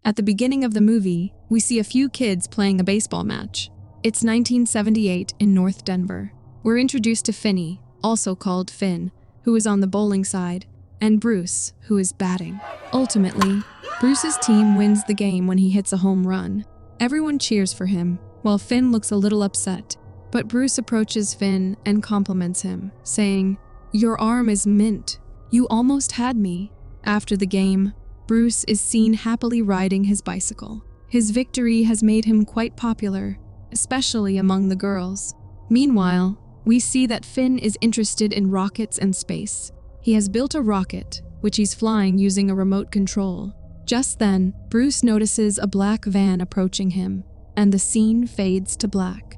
At the beginning of the movie, we see a few kids playing a baseball match. It's 1978 in North Denver. We're introduced to Finney, also called Finn, who is on the bowling side, and Bruce, who is batting. Ultimately, Bruce's team wins the game when he hits a home run. Everyone cheers for him, while Finn looks a little upset. But Bruce approaches Finn and compliments him, saying, "Your arm is mint. You almost had me." After the game, Bruce is seen happily riding his bicycle. His victory has made him quite popular, especially among the girls. Meanwhile, we see that Finn is interested in rockets and space. He has built a rocket, which he's flying using a remote control. Just then, Bruce notices a black van approaching him, and the scene fades to black.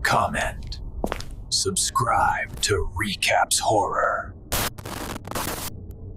Comment. Subscribe to Recapss Horror.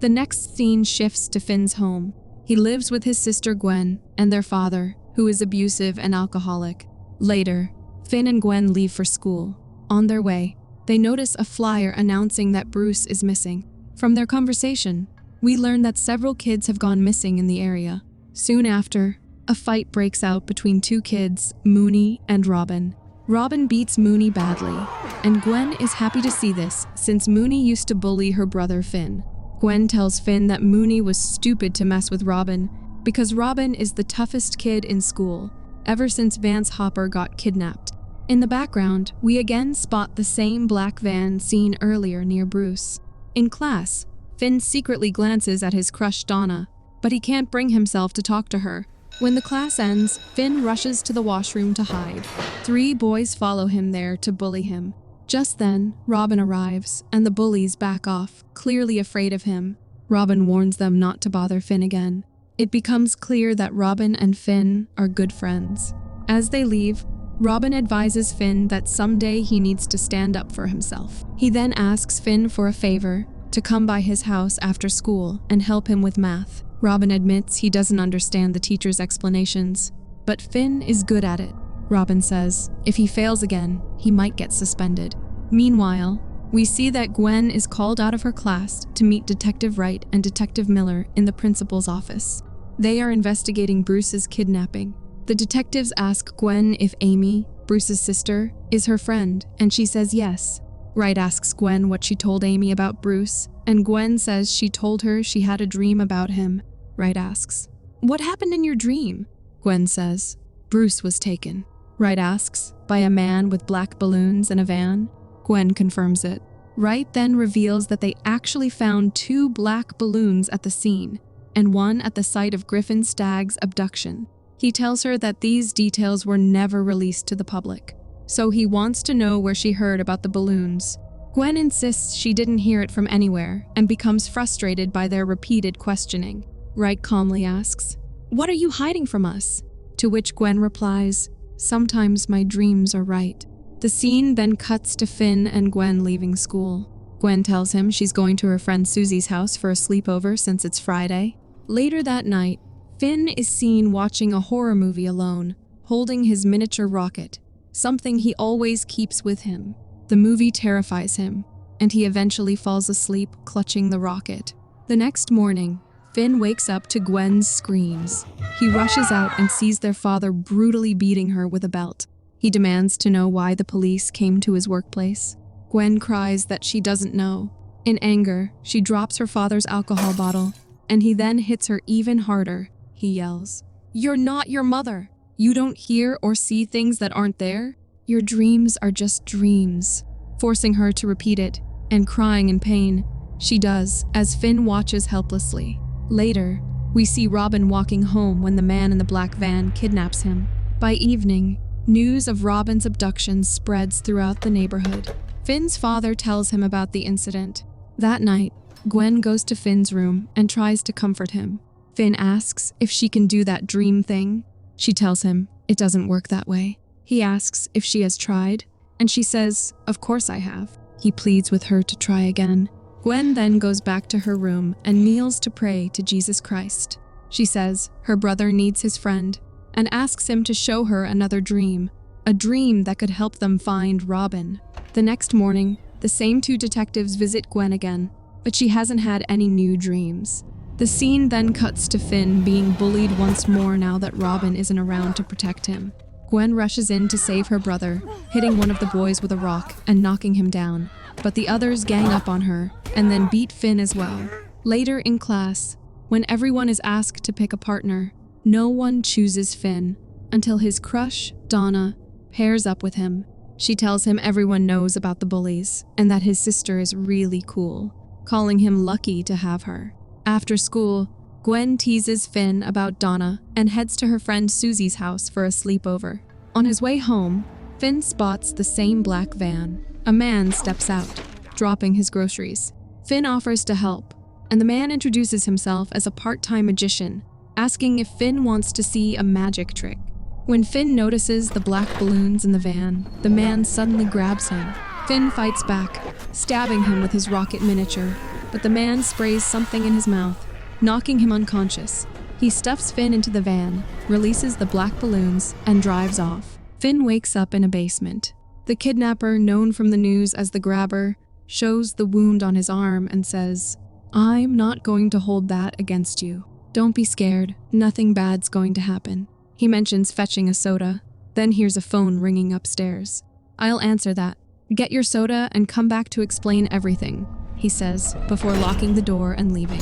The next scene shifts to Finn's home. He lives with his sister Gwen and their father, who is abusive and alcoholic. Later, Finn and Gwen leave for school. On their way, they notice a flyer announcing that Bruce is missing. From their conversation, we learn that several kids have gone missing in the area. Soon after, a fight breaks out between two kids, Mooney and Robin. Robin beats Mooney badly, and Gwen is happy to see this since Mooney used to bully her brother Finn. Gwen tells Finn that Mooney was stupid to mess with Robin because Robin is the toughest kid in school ever since Vance Hopper got kidnapped. In the background, we again spot the same black van seen earlier near Bruce. In class, Finn secretly glances at his crush Donna, but he can't bring himself to talk to her. When the class ends, Finn rushes to the washroom to hide. 3 boys follow him there to bully him. Just then, Robin arrives, and the bullies back off, clearly afraid of him. Robin warns them not to bother Finn again. It becomes clear that Robin and Finn are good friends. As they leave, Robin advises Finn that someday he needs to stand up for himself. He then asks Finn for a favor, to come by his house after school and help him with math. Robin admits he doesn't understand the teacher's explanations, but Finn is good at it. Robin says if he fails again, he might get suspended. Meanwhile, we see that Gwen is called out of her class to meet Detective Wright and Detective Miller in the principal's office. They are investigating Bruce's kidnapping. The detectives ask Gwen if Amy, Bruce's sister, is her friend, and she says yes. Wright asks Gwen what she told Amy about Bruce, and Gwen says she told her she had a dream about him. Wright asks, "What happened in your dream?" Gwen says, "Bruce was taken." Wright asks, "By a man with black balloons and a van?" Gwen confirms it. Wright then reveals that they actually found 2 black balloons at the scene, and one at the site of Griffin Stagg's abduction. He tells her that these details were never released to the public, so he wants to know where she heard about the balloons. Gwen insists she didn't hear it from anywhere and becomes frustrated by their repeated questioning. Wright calmly asks, "What are you hiding from us?" To which Gwen replies, "Sometimes my dreams are right." The scene then cuts to Finn and Gwen leaving school. Gwen tells him she's going to her friend Susie's house for a sleepover since it's Friday. Later that night, Finn is seen watching a horror movie alone, holding his miniature rocket, something he always keeps with him. The movie terrifies him, and he eventually falls asleep clutching the rocket. The next morning, Finn wakes up to Gwen's screams. He rushes out and sees their father brutally beating her with a belt. He demands to know why the police came to his workplace. Gwen cries that she doesn't know. In anger, she drops her father's alcohol bottle, and he then hits her even harder. He yells, "You're not your mother! You don't hear or see things that aren't there? Your dreams are just dreams," forcing her to repeat it, and crying in pain. She does, as Finn watches helplessly. Later, we see Robin walking home when the man in the black van kidnaps him. By evening, news of Robin's abduction spreads throughout the neighborhood. Finn's father tells him about the incident. That night, Gwen goes to Finn's room and tries to comfort him. Finn asks if she can do that dream thing. She tells him it doesn't work that way. He asks if she has tried, and she says, "Of course I have." He pleads with her to try again. Gwen then goes back to her room and kneels to pray to Jesus Christ. She says her brother needs his friend and asks him to show her another dream, a dream that could help them find Robin. The next morning, the same 2 detectives visit Gwen again, but she hasn't had any new dreams. The scene then cuts to Finn being bullied once more now that Robin isn't around to protect him. Gwen rushes in to save her brother, hitting one of the boys with a rock and knocking him down, but the others gang up on her and then beat Finn as well. Later in class, when everyone is asked to pick a partner, no one chooses Finn until his crush, Donna, pairs up with him. She tells him everyone knows about the bullies and that his sister is really cool, calling him lucky to have her. After school, Gwen teases Finn about Donna and heads to her friend Susie's house for a sleepover. On his way home, Finn spots the same black van. A man steps out, dropping his groceries. Finn offers to help, and the man introduces himself as a part-time magician, asking if Finn wants to see a magic trick. When Finn notices the black balloons in the van, the man suddenly grabs him. Finn fights back, stabbing him with his rocket miniature, but the man sprays something in his mouth, knocking him unconscious. He stuffs Finn into the van, releases the black balloons, and drives off. Finn wakes up in a basement. The kidnapper, known from the news as the Grabber, shows the wound on his arm and says, "I'm not going to hold that against you. Don't be scared, nothing bad's going to happen." He mentions fetching a soda, then hears a phone ringing upstairs. "I'll answer that. Get your soda and come back to explain everything," he says, before locking the door and leaving.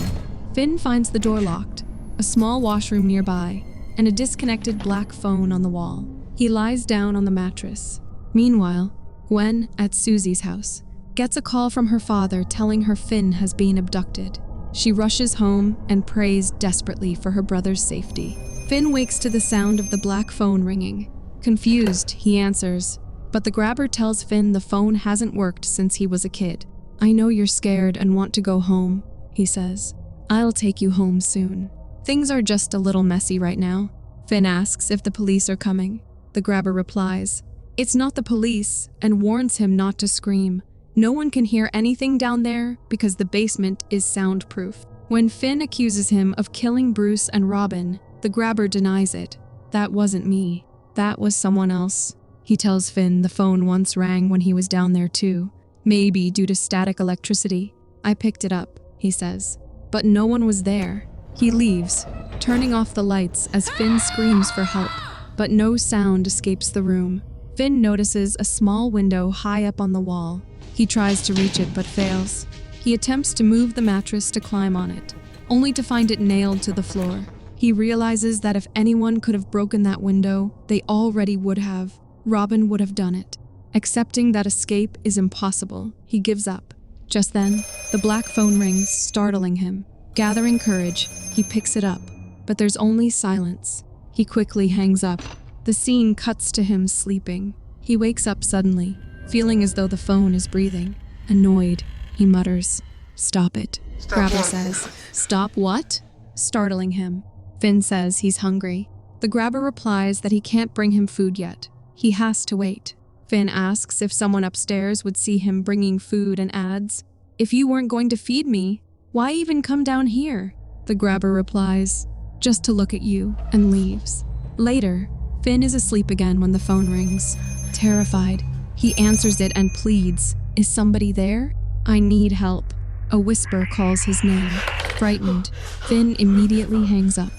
Finn finds the door locked, a small washroom nearby, and a disconnected black phone on the wall. He lies down on the mattress. Meanwhile, Gwen, at Susie's house, gets a call from her father telling her Finn has been abducted. She rushes home and prays desperately for her brother's safety. Finn wakes to the sound of the black phone ringing. Confused, he answers, but the Grabber tells Finn the phone hasn't worked since he was a kid. "I know you're scared and want to go home," he says. "I'll take you home soon. Things are just a little messy right now." Finn asks if the police are coming. The Grabber replies, "It's not the police," and warns him not to scream. No one can hear anything down there because the basement is soundproof. When Finn accuses him of killing Bruce and Robin, the Grabber denies it. "That wasn't me. That was someone else." He tells Finn the phone once rang when he was down there too, maybe due to static electricity. "I picked it up," he says, but no one was there. He leaves, turning off the lights as Finn screams for help, but no sound escapes the room. Finn notices a small window high up on the wall. He tries to reach it but fails. He attempts to move the mattress to climb on it, only to find it nailed to the floor. He realizes that if anyone could have broken that window, they already would have. Robin would have done it. Accepting that escape is impossible, he gives up. Just then, the black phone rings, startling him. Gathering courage, he picks it up, but there's only silence. He quickly hangs up. The scene cuts to him sleeping. He wakes up suddenly, feeling as though the phone is breathing. Annoyed, he mutters, "Stop it." Grabber says, "Stop what?" startling him. Finn says he's hungry. The Grabber replies that he can't bring him food yet. He has to wait. Finn asks if someone upstairs would see him bringing food and adds, "If you weren't going to feed me, why even come down here?" The Grabber replies, "Just to look at you," and leaves. Later, Finn is asleep again when the phone rings. Terrified, he answers it and pleads, "Is somebody there? I need help." A whisper calls his name. Frightened, Finn immediately hangs up.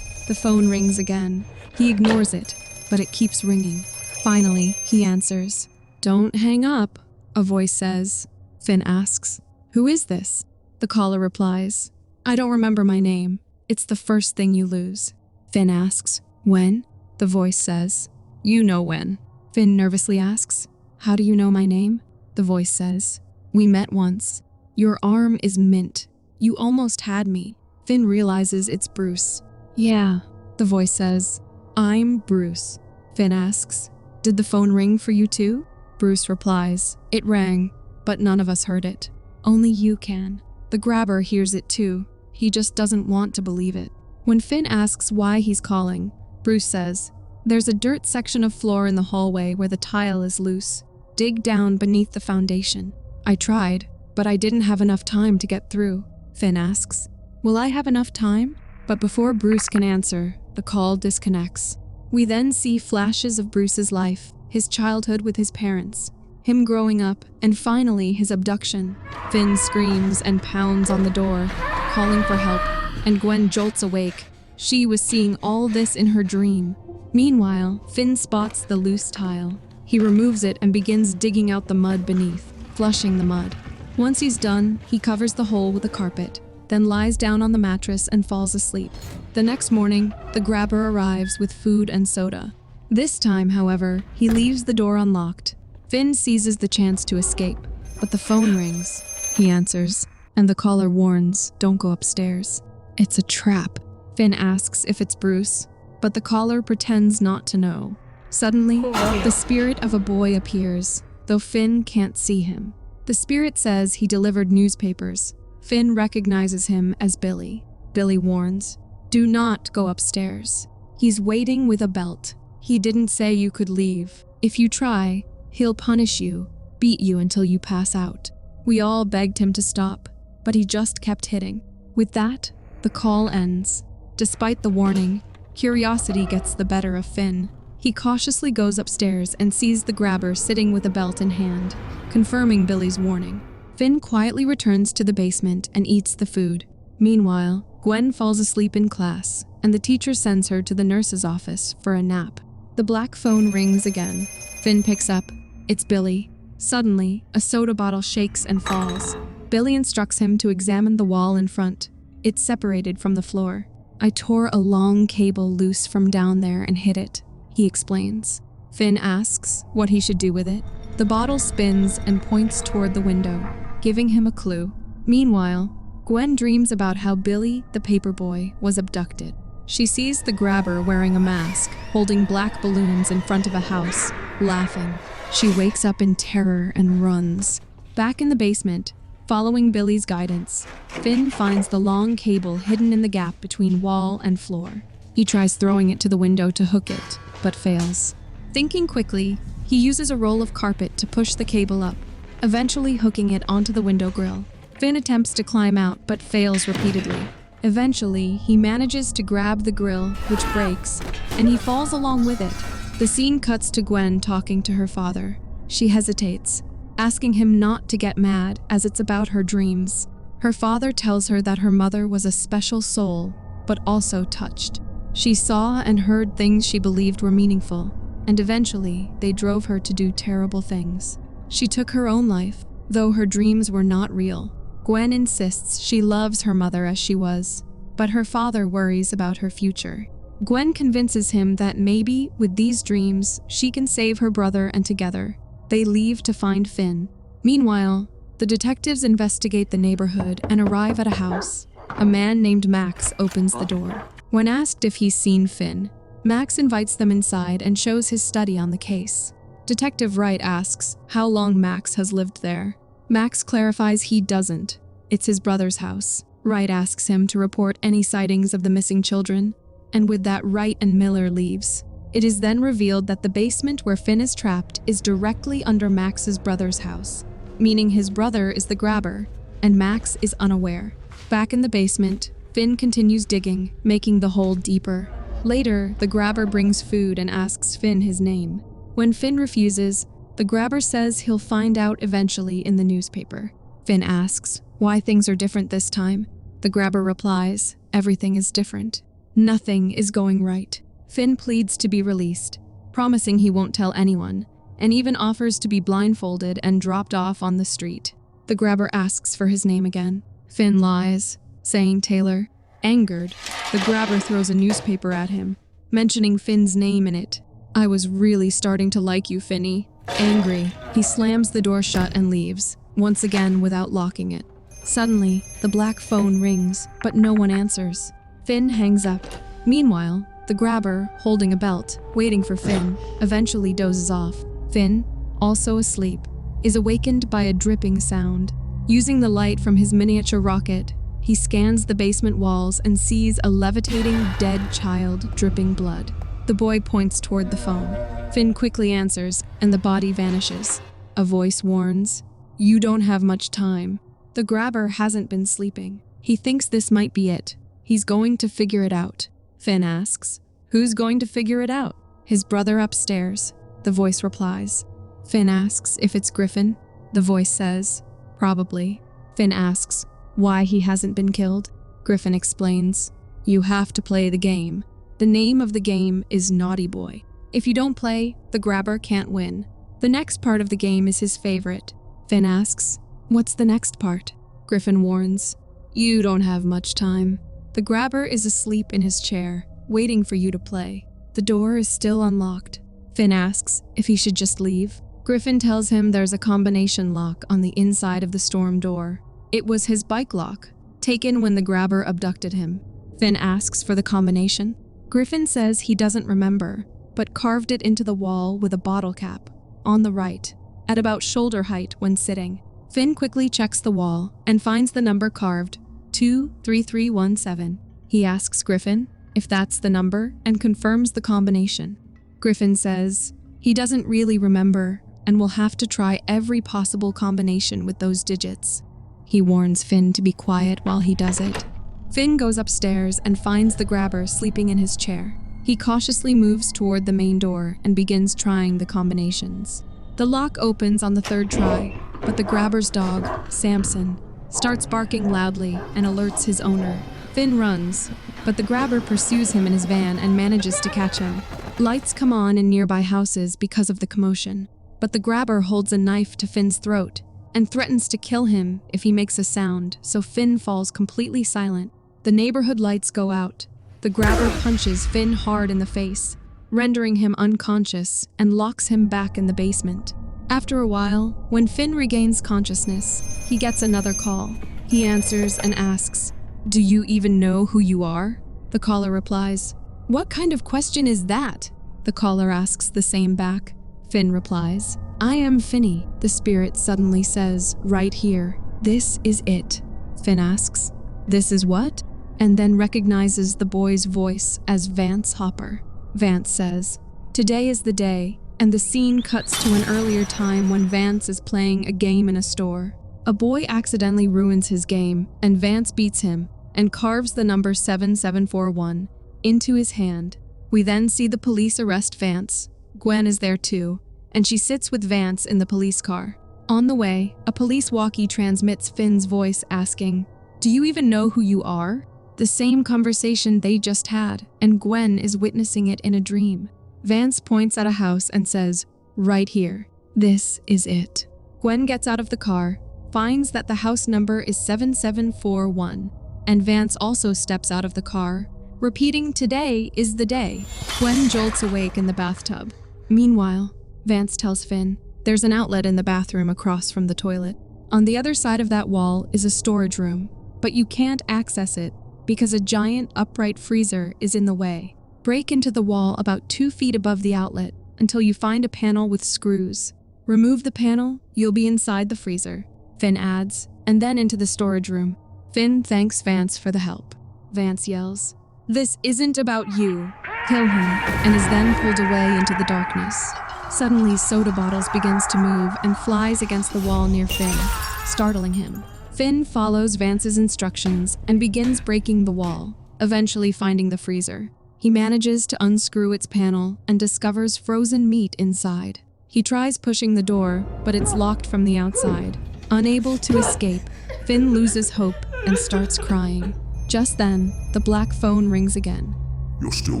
The phone rings again. He ignores it, but it keeps ringing. Finally, he answers. "Don't hang up," a voice says. Finn asks, "Who is this?" The caller replies, "I don't remember my name. It's the first thing you lose." Finn asks, "When?" The voice says, "You know when." Finn nervously asks, "How do you know my name?" The voice says, "We met once. Your arm is mint. You almost had me." Finn realizes it's Bruce. "Yeah," the voice says, "I'm Bruce." Finn asks, "Did the phone ring for you too?" Bruce replies, "It rang, but none of us heard it. Only you can." The Grabber hears it too. He just doesn't want to believe it. When Finn asks why he's calling, Bruce says, "There's a dirt section of floor in the hallway where the tile is loose. Dig down beneath the foundation." "I tried, but I didn't have enough time to get through." Finn asks, "Will I have enough time?" But before Bruce can answer, the call disconnects. We then see flashes of Bruce's life, his childhood with his parents, him growing up, and finally his abduction. Finn screams and pounds on the door, calling for help, and Gwen jolts awake. She was seeing all this in her dream. Meanwhile, Finn spots the loose tile. He removes it and begins digging out the mud beneath, flushing the mud. Once he's done, he covers the hole with a carpet, then lies down on the mattress and falls asleep. The next morning, the grabber arrives with food and soda. This time, however, he leaves the door unlocked. Finn seizes the chance to escape, but the phone rings. He answers, and the caller warns, "Don't go upstairs. It's a trap." Finn asks if it's Bruce, but the caller pretends not to know. Suddenly, the spirit of a boy appears, though Finn can't see him. The spirit says he delivered newspapers. Finn recognizes him as Billy. Billy warns, "Do not go upstairs. He's waiting with a belt. He didn't say you could leave. If you try, he'll punish you, beat you until you pass out." We all begged him to stop, but he just kept hitting. With that, the call ends. Despite the warning, curiosity gets the better of Finn. He cautiously goes upstairs and sees the grabber sitting with a belt in hand, confirming Billy's warning. Finn quietly returns to the basement and eats the food. Meanwhile, Gwen falls asleep in class, and the teacher sends her to the nurse's office for a nap. The black phone rings again. Finn picks up. It's Billy. Suddenly, a soda bottle shakes and falls. Billy instructs him to examine the wall in front. It's separated from the floor. "I tore a long cable loose from down there and hit it," he explains. Finn asks what he should do with it. The bottle spins and points toward the window, giving him a clue. Meanwhile, Gwen dreams about how Billy, the paperboy, was abducted. She sees the grabber wearing a mask, holding black balloons in front of a house, laughing. She wakes up in terror and runs. Back in the basement, following Billy's guidance, Finn finds the long cable hidden in the gap between wall and floor. He tries throwing it to the window to hook it, but fails. Thinking quickly, he uses a roll of carpet to push the cable up, eventually hooking it onto the window grill. Finn attempts to climb out, but fails repeatedly. Eventually, he manages to grab the grill, which breaks, and he falls along with it. The scene cuts to Gwen talking to her father. She hesitates, asking him not to get mad as it's about her dreams. Her father tells her that her mother was a special soul, but also touched. She saw and heard things she believed were meaningful, and eventually they drove her to do terrible things. She took her own life, though her dreams were not real. Gwen insists she loves her mother as she was, but her father worries about her future. Gwen convinces him that maybe, with these dreams, she can save her brother, and together, they leave to find Finn. Meanwhile, the detectives investigate the neighborhood and arrive at a house. A man named Max opens the door. When asked if he's seen Finn, Max invites them inside and shows his study on the case. Detective Wright asks how long Max has lived there. Max clarifies he doesn't. It's his brother's house. Wright asks him to report any sightings of the missing children, and with that, Wright and Miller leaves. It is then revealed that the basement where Finn is trapped is directly under Max's brother's house, meaning his brother is the grabber, and Max is unaware. Back in the basement, Finn continues digging, making the hole deeper. Later, the grabber brings food and asks Finn his name. When Finn refuses, the grabber says he'll find out eventually in the newspaper. Finn asks why things are different this time. The grabber replies, "Everything is different. Nothing is going right." Finn pleads to be released, promising he won't tell anyone, and even offers to be blindfolded and dropped off on the street. The grabber asks for his name again. Finn lies, saying Taylor. Angered, the grabber throws a newspaper at him, mentioning Finn's name in it. "I was really starting to like you, Finny." Angry, he slams the door shut and leaves, once again without locking it. Suddenly, the black phone rings, but no one answers. Finn hangs up. Meanwhile, the grabber, holding a belt, waiting for Finn, eventually dozes off. Finn, also asleep, is awakened by a dripping sound. Using the light from his miniature rocket, he scans the basement walls and sees a levitating, dead child dripping blood. The boy points toward the phone. Finn quickly answers, and the body vanishes. A voice warns, "You don't have much time." The grabber hasn't been sleeping. He thinks this might be it. He's going to figure it out. Finn asks, "Who's going to figure it out?" "His brother upstairs," the voice replies. Finn asks if it's Griffin. The voice says, "Probably." Finn asks why he hasn't been killed. Griffin explains. You have to play the game. The name of the game is Naughty Boy. If you don't play, the grabber can't win. The next part of the game is his favorite. Finn asks, what's the next part? Griffin warns, you don't have much time. The grabber is asleep in his chair, waiting for you to play. The door is still unlocked. Finn asks if he should just leave. Griffin tells him there's a combination lock on the inside of the storm door. It was his bike lock, taken when the grabber abducted him. Finn asks for the combination. Griffin says he doesn't remember, but carved it into the wall with a bottle cap, on the right, at about shoulder height when sitting. Finn quickly checks the wall and finds the number carved, 23317. He asks Griffin if that's the number and confirms the combination. Griffin says he doesn't really remember and will have to try every possible combination with those digits. He warns Finn to be quiet while he does it. Finn goes upstairs and finds the grabber sleeping in his chair. He cautiously moves toward the main door and begins trying the combinations. The lock opens on the third try, but the grabber's dog, Samson, starts barking loudly and alerts his owner. Finn runs, but the grabber pursues him in his van and manages to catch him. Lights come on in nearby houses because of the commotion, but the grabber holds a knife to Finn's throat and threatens to kill him if he makes a sound, so Finn falls completely silent. The neighborhood lights go out. The grabber punches Finn hard in the face, rendering him unconscious and locks him back in the basement. After a while, when Finn regains consciousness, he gets another call. He answers and asks, "Do you even know who you are?" The caller replies, "What kind of question is that?" The caller asks the same back. Finn replies, "I am Finny." The spirit suddenly says, "Right here. This is it." Finn asks, "This is what?" And then recognizes the boy's voice as Vance Hopper. Vance says, "Today is the day," and the scene cuts to an earlier time when Vance is playing a game in a store. A boy accidentally ruins his game, and Vance beats him and carves the number 7741 into his hand. We then see the police arrest Vance. Gwen is there too, and she sits with Vance in the police car. On the way, a police walkie transmits Finn's voice asking, "Do you even know who you are?" The same conversation they just had, and Gwen is witnessing it in a dream. Vance points at a house and says, "Right here. This is it." Gwen gets out of the car, finds that the house number is 7741, and Vance also steps out of the car, repeating, "Today is the day." Gwen jolts awake in the bathtub. Meanwhile, Vance tells Finn, there's an outlet in the bathroom across from the toilet. On the other side of that wall is a storage room, but you can't access it because a giant upright freezer is in the way. Break into the wall about 2 feet above the outlet until you find a panel with screws. Remove the panel, you'll be inside the freezer, Finn adds, and then into the storage room. Finn thanks Vance for the help. Vance yells, "This isn't about you." Kill him, and is then pulled away into the darkness. Suddenly, soda bottles begins to move and flies against the wall near Finn, startling him. Finn follows Vance's instructions and begins breaking the wall, eventually finding the freezer. He manages to unscrew its panel and discovers frozen meat inside. He tries pushing the door, but it's locked from the outside. Unable to escape, Finn loses hope and starts crying. Just then, the black phone rings again. You're still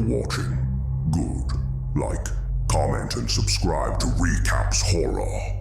watching? Good. Like, comment, and subscribe to Recapss Horror.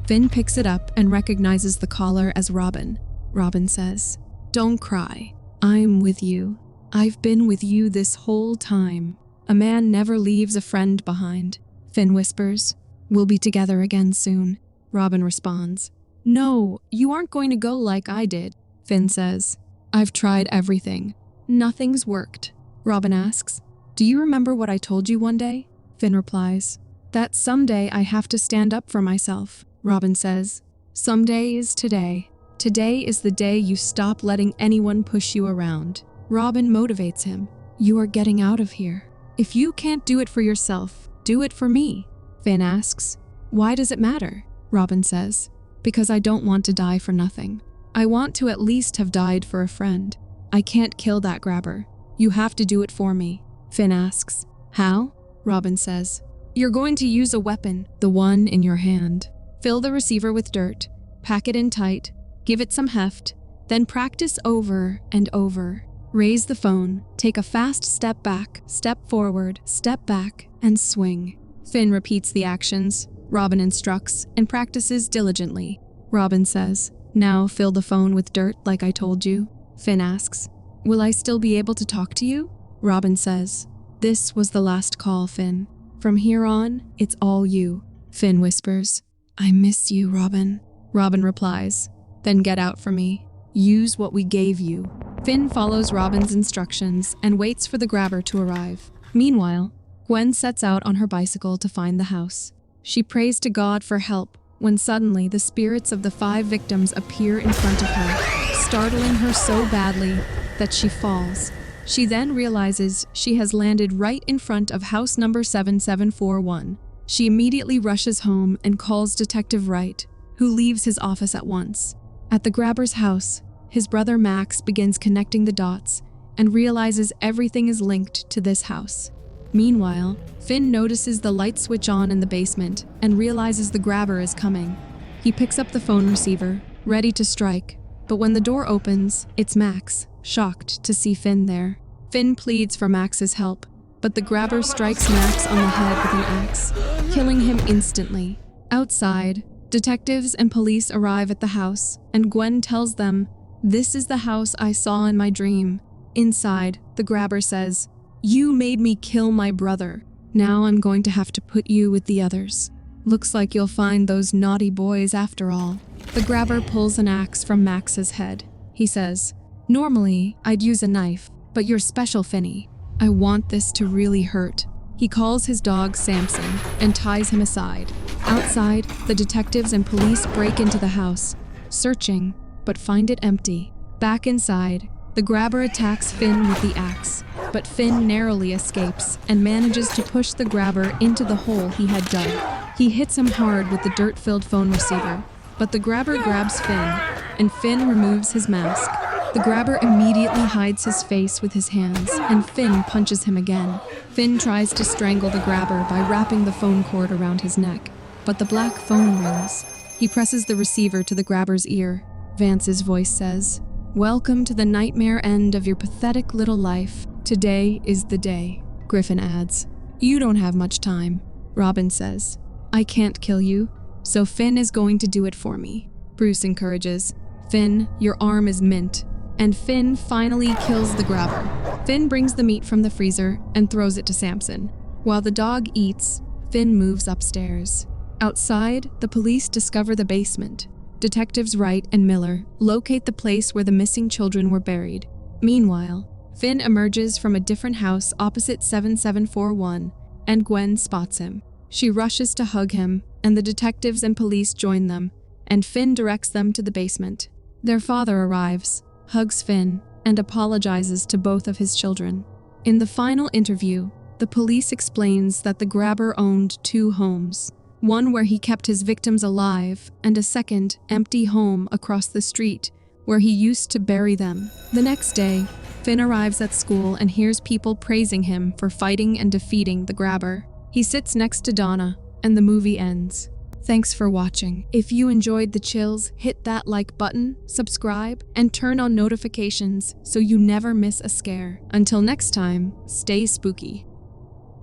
Finn picks it up and recognizes the caller as Robin. Robin says, "Don't cry. I'm with you. I've been with you this whole time. A man never leaves a friend behind." Finn whispers, "We'll be together again soon." Robin responds, "No, you aren't going to go like I did." Finn says, "I've tried everything. Nothing's worked." Robin asks, "Do you remember what I told you one day?" Finn replies, "That someday I have to stand up for myself." Robin says, "Someday is today. Today is the day you stop letting anyone push you around." Robin motivates him. "You are getting out of here. If you can't do it for yourself, do it for me." Finn asks, "Why does it matter?" Robin says, "Because I don't want to die for nothing. I want to at least have died for a friend. I can't kill that grabber. You have to do it for me." Finn asks, "How?" Robin says, "You're going to use a weapon, the one in your hand. Fill the receiver with dirt, pack it in tight, give it some heft, Then practice over and over. Raise the phone, take a fast step back, step forward, step back, and swing. Finn repeats the actions. Robin instructs and practices diligently. Robin says, "Now fill the phone with dirt like I told you." Finn asks, "Will I still be able to talk to you?" Robin says, "This was the last call, Finn. From here on, it's all you." Finn whispers, "I miss you, Robin." Robin replies, "Then get out for me. Use what we gave you." Finn follows Robin's instructions and waits for the grabber to arrive. Meanwhile, Gwen sets out on her bicycle to find the house. She prays to God for help when suddenly the spirits of the 5 victims appear in front of her, startling her so badly that she falls. She then realizes she has landed right in front of house number 7741. She immediately rushes home and calls Detective Wright, who leaves his office at once. At the grabber's house, his brother Max begins connecting the dots and realizes everything is linked to this house. Meanwhile, Finn notices the light switch on in the basement and realizes the grabber is coming. He picks up the phone receiver, ready to strike, but when the door opens, it's Max, shocked to see Finn there. Finn pleads for Max's help, but the grabber strikes Max on the head with an axe, killing him instantly. Outside, detectives and police arrive at the house, and Gwen tells them, "This is the house I saw in my dream." Inside, the grabber says, "You made me kill my brother. Now I'm going to have to put you with the others. Looks like you'll find those naughty boys after all." The grabber pulls an axe from Max's head. He says, "Normally, I'd use a knife, but you're special, Finny. I want this to really hurt." He calls his dog Samson and ties him aside. Outside, the detectives and police break into the house, searching, but find it empty. Back inside, the grabber attacks Finn with the axe, but Finn narrowly escapes and manages to push the grabber into the hole he had dug. He hits him hard with the dirt-filled phone receiver, but the grabber grabs Finn, and Finn removes his mask. The grabber immediately hides his face with his hands, and Finn punches him again. Finn tries to strangle the grabber by wrapping the phone cord around his neck, but the black phone rings. He presses the receiver to the grabber's ear. Vance's voice says, "Welcome to the nightmare end of your pathetic little life. Today is the day." Griffin adds, "You don't have much time." Robin says, "I can't kill you, so Finn is going to do it for me." Bruce encourages, "Finn, your arm is mint." And Finn finally kills the grabber. Finn brings the meat from the freezer and throws it to Samson. While the dog eats, Finn moves upstairs. Outside, the police discover the basement. Detectives Wright and Miller locate the place where the missing children were buried. Meanwhile, Finn emerges from a different house opposite 7741, and Gwen spots him. She rushes to hug him, and the detectives and police join them, and Finn directs them to the basement. Their father arrives, hugs Finn, and apologizes to both of his children. In the final interview, the police explains that the grabber owned 2 homes, one where he kept his victims alive, and a second, empty home across the street where he used to bury them. The next day, Finn arrives at school and hears people praising him for fighting and defeating the grabber. He sits next to Donna, and the movie ends. Thanks for watching. If you enjoyed the chills, hit that like button, subscribe, and turn on notifications so you never miss a scare. Until next time, stay spooky.